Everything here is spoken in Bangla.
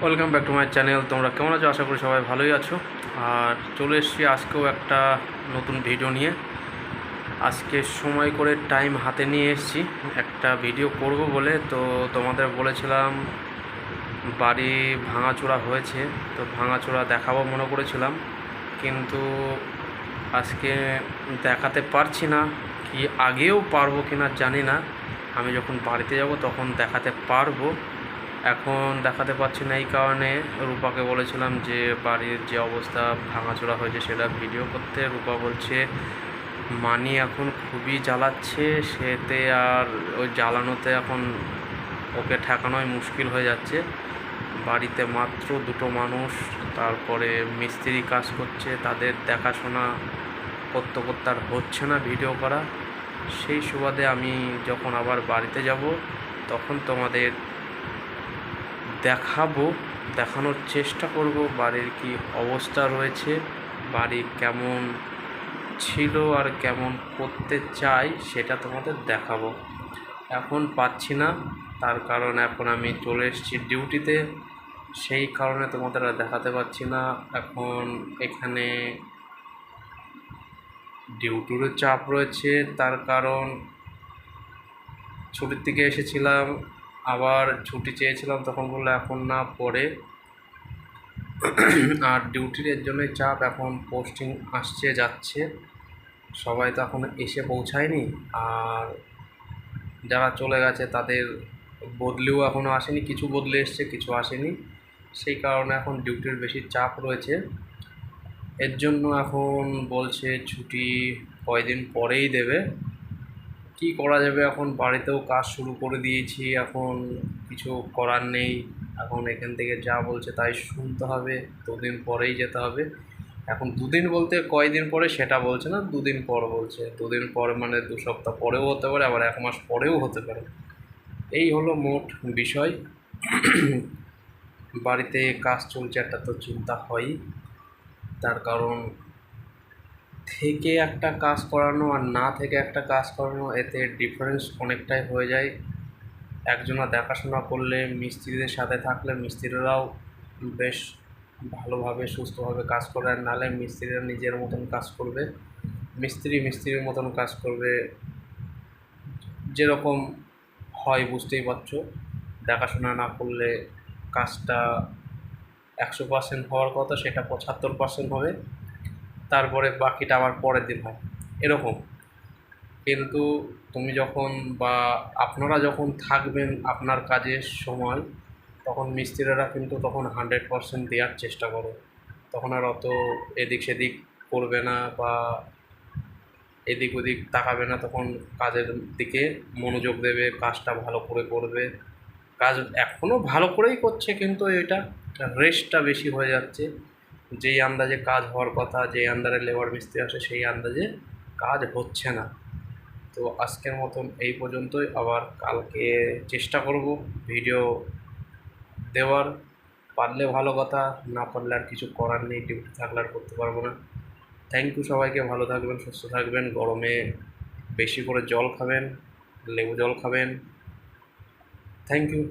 Welcome back to my channel. তোমরা কেমন আছো? আশা করি সবাই ভালোই আছো। আর চলে এসেছি আজকেও একটা নতুন ভিডিও নিয়ে। আজকে সময় করে টাইম হাতে নিয়ে এসেছি একটা ভিডিও করব বলে। তো তোমাদের বলেছিলাম বাড়ি ভাঙাচোরা হয়েছে, তো ভাঙাচোরা দেখাবো মনে করেছিলাম, কিন্তু আজকে দেখাতে পারছি না। কি আগেও পারবো কি না জানি না, আমি যখন বাড়িতে যাব তখন দেখাতে পারবো। এখন দেখাতে পারছি না এই কারণে রূপাকে বলেছিলাম যে বাড়ির যে অবস্থা ভাঙাচোরা হয়েছে সেটা ভিডিও করতে। রূপা বলছে মানি এখন খুবই জ্বালাচ্ছে, সেতে আর ওই জ্বালানোতে এখন ওকে ঠেকানোই মুশকিল হয়ে যাচ্ছে। বাড়িতে মাত্র দুটো মানুষ, তারপরে মিস্ত্রি কাজ করছে, তাদের দেখাশোনা করতে করতে আর হচ্ছে না ভিডিও করা। সেই সুবাদে আমি যখন আবার বাড়িতে যাব তখন তোমাদের দেখানোর চেষ্টা করব বাড়ির কি অবস্থা রয়েছে, বাড়ি কেমন ছিল আর কেমন করতে চাই সেটা তোমাদের দেখাবো। এখন পাচ্ছি না, তার কারণ এখন আমি চলে এসেছি ডিউটিতে, সেই কারণে তোমাদের আর দেখাতে পারছি না। এখন এখানে ডিউটিরও চাপ রয়েছে, তার কারণ ছুটির থেকে এসেছিলাম, আবার ছুটি চেয়েছিলাম, তখন বললো এখন না, পরে। আর ডিউটির এর জন্যই চাপ, এখন পোস্টিং আসছে যাচ্ছে, সবাই তো এখন এসে পৌঁছায়নি। আর যারা চলে গেছে তাদের বদলিও এখনও আসেনি, কিছু বদলে এসছে, কিছু আসেনি। সেই কারণে এখন ডিউটির বেশি চাপ রয়েছে। এর জন্য এখন বলছে ছুটি কয়দিন পরেই দেবে। কি করা যাবে, এখন বাড়িতেও কাজ শুরু করে দিয়েছি, এখন কিছু করার নেই। এখন এখান থেকে যা বলছে তাই শুনতে হবে, দুদিন পরেই যেতে হবে। এখন দুদিন বলতে কয়দিন পরে সেটা বলছে না, দুদিন পর বলছে। দুদিন পর মানে 2 সপ্তাহ পরেও হতে পারে, আবার 1 মাস পরেও হতে পারে। এই হলো মোট বিষয়। বাড়িতে কাজ চলছে, একটা তো চিন্তা হয়ই। তার কারণ থেকে একটা কাজ করানো আর না থেকে একটা কাজ করানো, এতে ডিফারেন্স অনেকটাই হয়ে যায়। একজনা দেখাশোনা করলে, মিস্ত্রিদের সাথে থাকলে মিস্ত্রিরাও বেশ ভালোভাবে সুস্থভাবে কাজ করে, আর নাহলে মিস্ত্রিরা নিজের মতন কাজ করবে, মিস্ত্রির মতন কাজ করবে, যেরকম হয় বুঝতেই পারছো। দেখাশোনা না করলে কাজটা 100% হওয়ার কথা সেটা 75% হবে, তারপরে বাকিটা আবার পরের দিন হয়, এরকম। কিন্তু তুমি যখন বা আপনারা যখন থাকবেন আপনার কাজের সময়, তখন মিস্ত্রিরা কিন্তু তখন 100% দেওয়ার চেষ্টা করে, তখন আর অত এদিক সেদিক করবে না বা এদিক ওদিক তাকাবে না, তখন কাজের দিকে মনোযোগ দেবে, কাজটা ভালো করে করবে। কাজ এখনও ভালো করেই করছে, কিন্তু এটা রেস্টটা বেশি হয়ে যাচ্ছে। যেই আন্দাজে কাজ হওয়ার কথা, যেই আন্দাজে লেবার মিস্ত্রি আসে, সেই আন্দাজে কাজ হচ্ছে না। তো আজকের মতন এই পর্যন্তই, আবার কালকে চেষ্টা করব ভিডিও দেওয়ার। পারলে ভালো কথা, না পারলে আর কিছু করার নেই, ডিউটি থাকলে আর করতে পারবো না। থ্যাংক ইউ সবাইকে, ভালো থাকবেন, সুস্থ থাকবেন, গরমে বেশি করে জল খাবেন, লেবু জল খাবেন। Thank you.